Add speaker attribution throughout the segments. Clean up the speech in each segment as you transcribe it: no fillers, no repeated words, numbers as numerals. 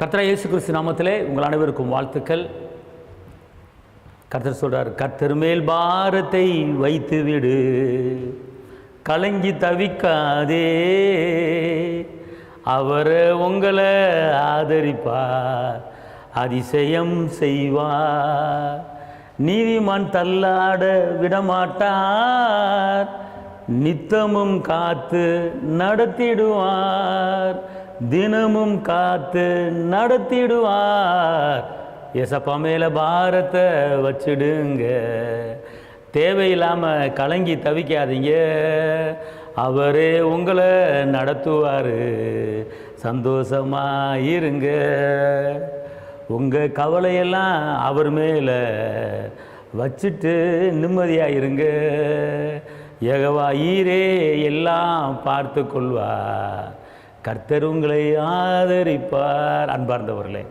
Speaker 1: கர்த்தர் இயேசு கிறிஸ்து நாமத்திலே உங்கள் அனைவருக்கும் வாழ்த்துக்கள். கர்த்தர் சொல்றார், கர்த்தர் மேல் பாரத்தை வைத்து விடு, கலங்கி தவிக்காதே, அவர் உங்களை ஆதரிப்பார், அதிசயம் செய்வார். நீதிமான் தள்ளாட விடமாட்டார், நித்தமும் காத்து நடத்திடுவார், தினமும் காத்து நடத்திடுவார். ஏசப்பா மேலே பாரத்தை வச்சிடுங்க, தேவையில்லாமல் கலங்கி தவிக்காதீங்க, அவரே உங்களை நடத்துவார், சந்தோஷமாக இருங்க. உங்கள் கவலையெல்லாம் அவர் மேலே வச்சுட்டு நிம்மதியாக இருங்க. யெகோவா ஈரே எல்லாம் பார்த்து கொள்வார், கர்த்தர் உங்களை ஆதரிப்பார். அன்பார்ந்தவர்களே,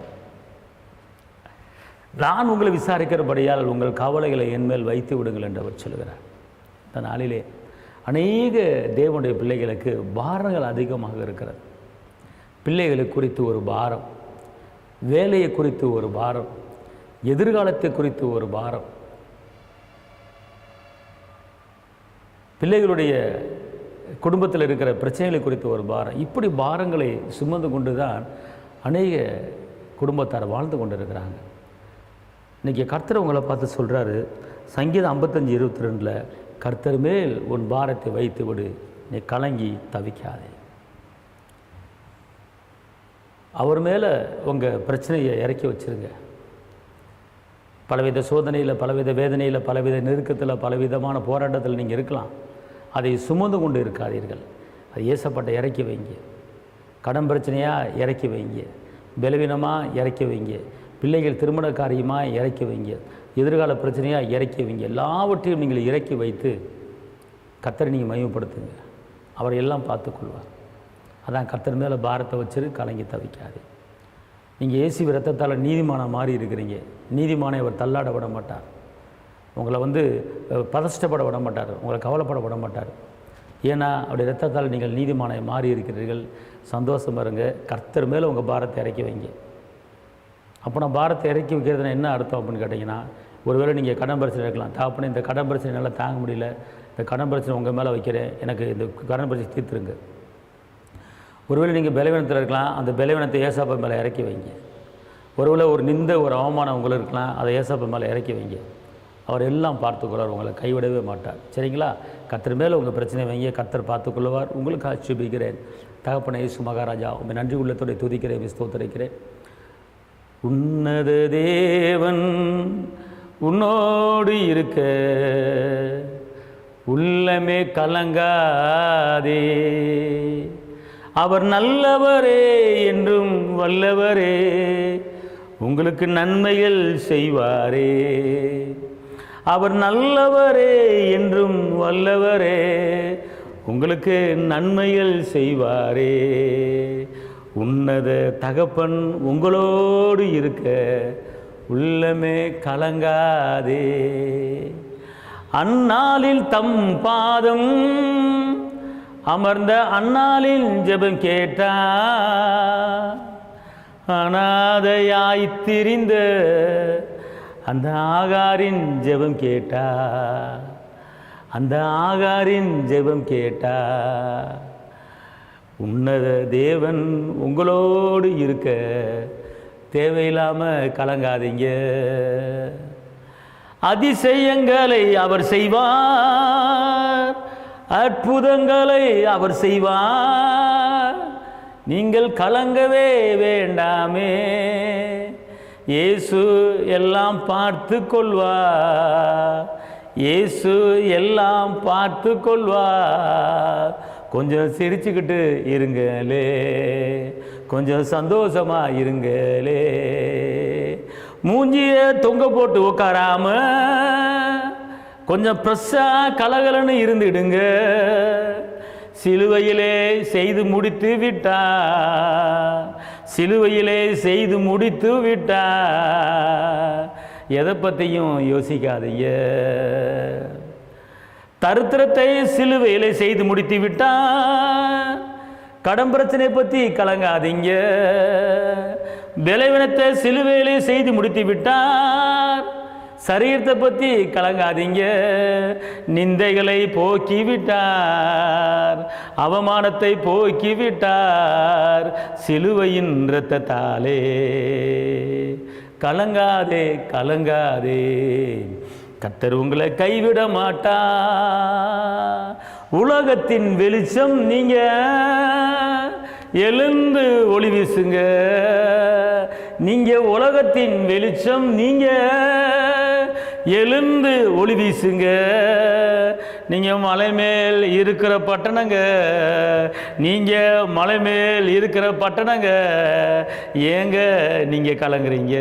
Speaker 1: நான் உங்களை விசாரிக்கிறபடியால் உங்கள் கவலைகளை என்மேல் வைத்து விடுங்கள் என்று அவர் சொல்கிறார். இந்த நாளிலே அநேக தேவனுடைய பிள்ளைகளுக்கு பாரங்கள் அதிகமாக இருக்கிறது. பிள்ளைகளை குறித்து ஒரு பாரம், வேலையை குறித்து ஒரு பாரம், எதிர்காலத்தை குறித்து ஒரு பாரம், பிள்ளைகளுடைய குடும்பத்தில் இருக்கிற பிரச்சனைகளை குறித்து ஒரு பாரம். இப்படி பாரங்களை சுமந்து கொண்டு தான் அநேக குடும்பத்தார் வாழ்ந்து கொண்டு இருக்கிறாங்க. இன்றைக்கி கர்த்தர் உங்களை பார்த்து சொல்கிறாரு, சங்கீதம் 55:22, கர்த்தர் மேல் உன் பாரத்தை வைத்து விடு, நீ கலங்கி தவிக்காதே. அவர் மேலே உங்கள் பிரச்சனையை இறக்கி வச்சுருங்க. பலவித சோதனையில், பலவித வேதனையில், பலவித நெருக்கத்தில், பலவிதமான போராட்டத்தில் நீங்கள் இருக்கலாம். அதை சுமந்து கொண்டு இருக்காதீர்கள். அது ஏசப்பட்ட இறக்கி வைங்க. கடன் பிரச்சனையாக இறக்கி வைங்க, பலவீனமாக இறக்கி வைங்க, பிள்ளைகள் திருமண காரியமாக இறக்கி வைங்க, எதிர்கால பிரச்சனையாக இறக்கி வைங்க. எல்லாவற்றையும் நீங்கள் இறக்கி வைத்து கர்த்தரை நீங்கள் மகிமைப்படுத்துங்க, அவர் எல்லாம் பார்த்துக்கொள்வார். அதான் கர்த்தர் மேலே பாரத்தை வச்சிரு, கலங்கி தவிக்காது. நீங்கள் இயேசு இரத்தத்தால் நீதிமானாக மாறி இருக்கிறீங்க. நீதிமானை அவர் தள்ளாட விட மாட்டார், உங்களை பதஷ்டப்பட விட மாட்டார், உங்களை கவலைப்பட விட மாட்டார். ஏன்னா அவருடைய இரத்தத்தால் நீங்கள் நீதிமானை மாறி இருக்கிறீர்கள். சந்தோஷமாக இருங்க. கர்த்தர் மேலே உங்கள் பாரத்தை இறக்கி வைங்க. அப்போ நான் பாரத்தை இறக்கி வைக்கிறதுனா என்ன அர்த்தம் அப்படின்னு கேட்டிங்கன்னா, ஒருவேளை நீங்கள் கடன் பிரச்சனை இருக்கலாம். தாப்புன்னு இந்த கடன் பிரச்சனை என்னால் தாங்க முடியல, இந்த கடன் பிரச்சனை உங்கள் மேலே வைக்கிறேன், எனக்கு இந்த கடன் பிரச்சனை தீர்த்துருங்க. ஒருவேளை நீங்கள் பலவீனத்தில் இருக்கலாம், அந்த பலவீனத்தை ஏசாப்பா மேலே இறக்கி வைங்க. ஒருவேளை ஒரு ஒரு அவமானம் உங்களுக்கு இருக்கலாம், அதை ஏசாப்பா மேலே இறக்கி வைங்க. அவர் எல்லாம் பார்த்துக்கொள்வார், உங்களை கைவிடவே மாட்டார். சரிங்களா? கர்த்தர் மேலே உங்கள் பிரச்சனை வைங்க, கர்த்தர் பார்த்துக்கொள்வார். உங்களுக்கு ஆட்சேபிக்கிறேன். தகப்பனே இயேசு மகாராஜா, உங்கள் நன்றி உள்ளத்தோடு துதிக்கிறேன், ஸ்தோத்திரிக்கிறேன். உன்னத தேவன் உன்னோடு இருக்க உள்ளமே கலங்காதே, அவர் நல்லவரே என்றும் வல்லவரே, உங்களுக்கு நன்மைகள் செய்வாரே. அவர் நல்லவரே என்றும் வல்லவரே, உங்களுக்கு நன்மைகள் செய்வாரே. உன்னத தகப்பன் உங்களோடு இருக்க உள்ளமே கலங்காதே. அந்நாளில் தம் பாதம் அமர்ந்த அந்நாளில் ஜெபம் கேட்டா, அனாதையாய் திரிந்த அந்த ஆகாரின் ஜெபம் கேட்டா, அந்த ஆகாரின் ஜெபம் கேட்டா. உன்னத தேவன் உங்களோடு இருக்க தேவையில்லாமல் கலங்காதீங்க. அதிசயங்களை அவர் செய்வார், அற்புதங்களை அவர் செய்வார், நீங்கள் கலங்கவே வேண்டாமே. இயேசு எல்லாம் பார்த்து கொள்வார், இயேசு எல்லாம் பார்த்து கொள்வார். கொஞ்சம் சிரிச்சுக்கிட்டு இருங்களே, கொஞ்சம் சந்தோஷமாக இருங்களே. மூஞ்சிய தொங்க போட்டு உட்காராம கொஞ்சம் ஃப்ரெஷ்ஷாக கலகலன்னு இருந்துடுங்க. சிலுவையிலே செய்து முடித்து விட்டார், சிலுவையிலே செய்து முடித்து விட்டார். எதை பற்றியும் யோசிக்காதீங்க. தரித்திரத்தை சிலுவையிலே செய்து முடித்து விட்டார். கடன் பிரச்சனை பற்றி கலங்காதீங்க. பலவீனத்தை சிலுவையிலே செய்து முடித்து விட்டார். சரீரத்தை பற்றி கலங்காதீங்க, நிந்தைகளை போக்கி விட்டார், அவமானத்தை போக்கி விட்டார் சிலுவையின் இரத்தத்தாலே. கலங்காதே கலங்காதே, கர்த்தர் உங்களை கைவிட மாட்டார். உலகத்தின் வெளிச்சம் நீங்க, எழுந்து ஒளி வீசுங்க. நீங்க உலகத்தின் வெளிச்சம், நீங்க எழுந்து ஒளி வீசுங்க. நீங்க மலை மேல் இருக்கிற பட்டணங்க, நீங்க மலை மேல் இருக்கிற பட்டணங்க, ஏங்க நீங்க கலங்குறீங்க?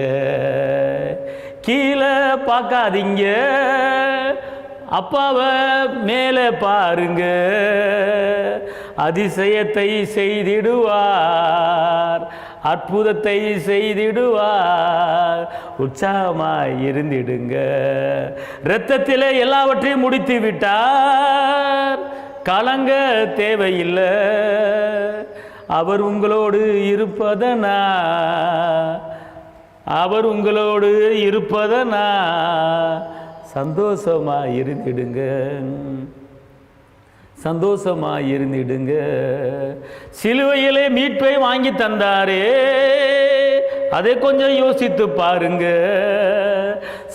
Speaker 1: கீழே பார்க்காதீங்க, அப்பாவை மேலே பாருங்க. அதிசயத்தை செய்திடுவார், அற்புதத்தை செய்திடுவார். உற்சாகமாய் இருந்திடுங்க. இரத்தத்திலே எல்லாவற்றையும் முடித்து விட்டார், கலங்க தேவையில்லை. அவர் உங்களோடு இருப்பதனா, அவர் உங்களோடு இருப்பதனா சந்தோஷமாக இருந்திடுங்க, சந்தோஷமாக இருந்திடுங்க. சிலுவையிலே மீட்பை வாங்கி தந்தாரே, அதை கொஞ்சம் யோசித்து பாருங்க.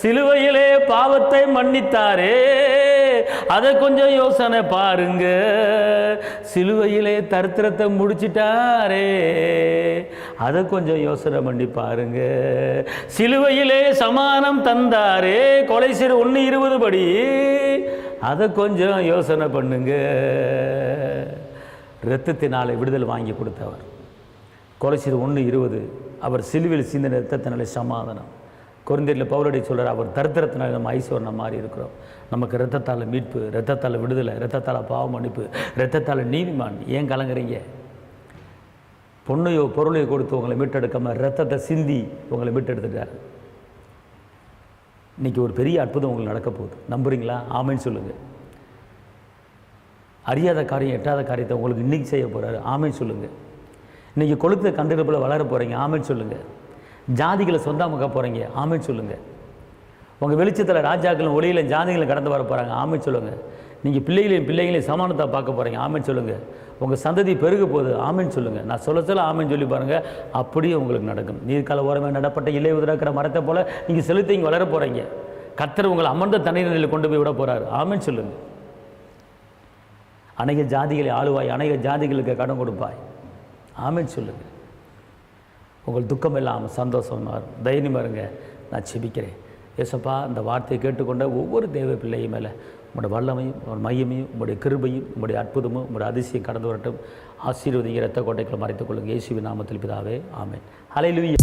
Speaker 1: சிலுவையிலே பாவத்தை மன்னித்தாரே, அதை கொஞ்சம் யோசனை பாருங்க. சிலுவையிலே தரித்திரத்தை முடிச்சிட்டாரே, அதை கொஞ்சம் யோசனை பண்ணி பாருங்க. சிலுவையிலே சமானம் தந்தாரே, கொலை செய்து 1:20 படி, அதை கொஞ்சம் யோசனை பண்ணுங்க. இரத்தத்தினாலே விடுதலை வாங்கி கொடுத்தவர், கொலை செய்து 1:20, அவர் சிலுவையில் சிந்தின இரத்தத்தினாலே சமாதானம். கொரிந்தியரில் பவுலடி சொல்கிறார், அவர் தரித்திரத்தினால நம்ம ஐஸ்வர்யம் மாறி இருக்கிறோம். நமக்கு இரத்தத்தால் மீட்பு, இரத்தத்தால் விடுதலை, இரத்தத்தால் பாவ மன்னிப்பு, இரத்தத்தால் நீதிமான். ஏன் கலங்குறீங்க? பொண்ணையோ பொருளையோ கொடுத்து உங்களை மீட்டெடுக்காமல் இரத்தத்தை சிந்தி உங்களை மீட்டெடுத்துட்டார். இன்றைக்கி ஒரு பெரிய அற்புதம் உங்களுக்கு நடக்க போகுது. நம்புறீங்களா? ஆமைன்னு சொல்லுங்கள். அறியாத காரியம், எட்டாத காரியத்தை உங்களுக்கு இன்றைக்கி செய்ய போகிறாரு. ஆமைன்னு சொல்லுங்கள். இன்றைக்கி கொளுத்த கண்டிருப்பில் வளர போகிறீங்க. ஆமைன்னு சொல்லுங்கள். ஜாதிகளை சொந்தமாக்க போகிறீங்க. ஆமைன்னு சொல்லுங்கள். உங்கள் வெளிச்சத்தில் ராஜாக்களும் ஒளியிலும் ஜாதிகளை கடந்து வர போகிறாங்க. ஆமைன்னு சொல்லுங்கள். நீங்கள் பிள்ளைகளையும் சமானத்தை பார்க்க போகிறீங்க. ஆமைன்னு சொல்லுங்கள். உங்கள் சந்ததி பெருக போகுது. ஆமைன்னு சொல்லுங்கள். நான் சொல்ல ஆமைன்னு சொல்லி பாருங்கள், அப்படியே உங்களுக்கு நடக்கும். நீர்க்கால ஓரமே நடப்பட்ட இலை உதிராக்கிற மரத்தை போல் நீங்கள் செலுத்தி இங்கே வளர போகிறீங்க. கர்த்தர் உங்களை அமர்ந்த தண்ணீரில் கொண்டு போய் விட போகிறாரு. ஆமைன்னு சொல்லுங்கள். அநேக ஜாதிகளை ஆளுவாய், அநேக ஜாதிகளுக்கு கடன் கொடுப்பாய். ஆமைன்னு சொல்லுங்கள். உங்கள் துக்கம் இல்லாமல் சந்தோஷமாக இருக்கும். தைரியமாக இருங்க. நான் செபிக்கிறேன். ஏசப்பா, இந்த வார்த்தையை கேட்டுக்கொண்ட ஒவ்வொரு தேவ பிள்ளையும் மேலே உங்களுடைய வல்லமையும், உங்களுடைய மையமையும், உங்களுடைய கிருபையும், உங்களுடைய அற்புதமும், உங்களுடைய அதிசயம் கடந்து வரட்டும். ஆசீர்வதிங்க. இரத்த கோட்டைக்குள்ள மறைத்துக் கொள்ளுங்கள். இயேசுவின் நாமத்தில் பிதாவே, ஆமென். ஹல்லேலூயா.